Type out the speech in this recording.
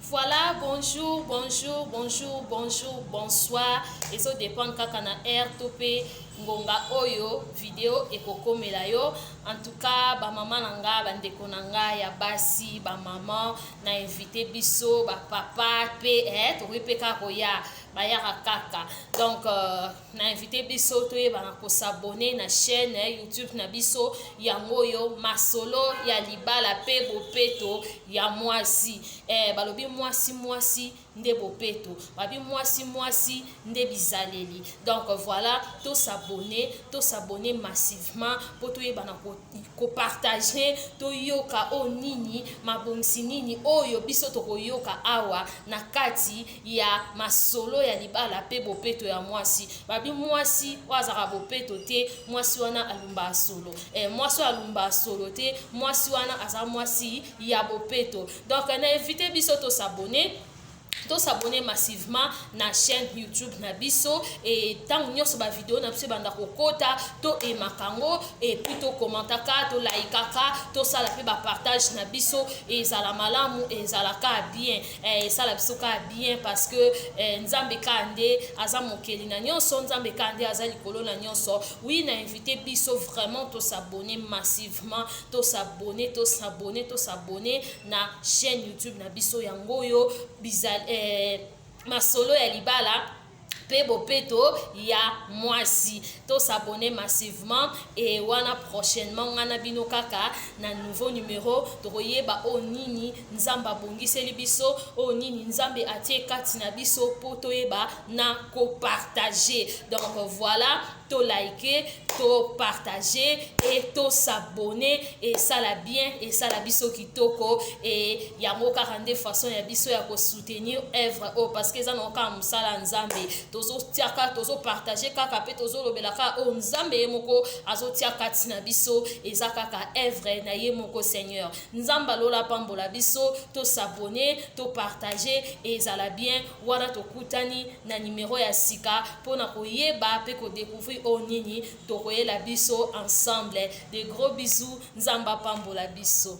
Voilà, bonjour, bonjour, bonjour, bonjour, bonsoir. Et ça dépend kaka na air topé ngonga oyo vidéo ekokomela yo. En tout cas, ba maman nanga bandeko nanga ya basi, ba maman na invité biso, ba papa pe to peka koya ba ya kaka. Donc na invité biso to ba ko s'abonner na chaîne YouTube na biso yango yo masolo ya libala pe bopeto ya mwasi. Balobi mwasi nde bopeto babi mwasi nde bizaleli. Donc voilà, to s'abonner massivement pour to yeba na ko partager to yoka o nini mabongisi nini oyo biso to koyoka awa na kati ya masolo ya libala pe bopeto ya mwasi. Babi mwasi wazaka bopeto te, mwasi wana alumba solo. Mwasi alumba solo te, mwasi wana aza mwasi ya bopeto. Donc na invité biso to s'abonner massivement na chaîne YouTube na biso et tant nyonso ba vidéo na biso banda kokota to e makango et puis to commentaka to likeaka to sala pe ba partage na biso et zala malamu et zala ka bien et sala biso ka bien parce que nzambe kande aza mokeli na nyonso, nzambe kande aza likolo na nyonso. Oui, na invité biso vraiment to s'abonner massivement, to s'abonner na chaîne YouTube na biso yango yo bizal masolo ya libala pe bopeto ya mwasi. To s'abonner massivement et wana prochainement ngana bino kaka na nouveau numéro to koyeba o nini nzamba bongiseli biso, o nini nzambe atie kati na biso po to yeba na ko partager. Donc voilà, to liker, to partager et to s'abonner et ça la bien et ça la biso kitoko et yango kaka nde façon ya biso ya ko soutenir œuvre o parce que ça non ka musala nzambe tozo tiaka tozo partager kaka pe tozo lobelaka o nzambe yemoko azo tiaka tina biso eza kaka œuvre na yemoko Seigneur. Nzamba lola pambola biso, to s'abonner, to partager et ça la bien wana to kutani na numéro ya sika pona koyeba pe ko découvrir o nini to koyela biso ensemble. Des gros bisous, nzamba pambola biso.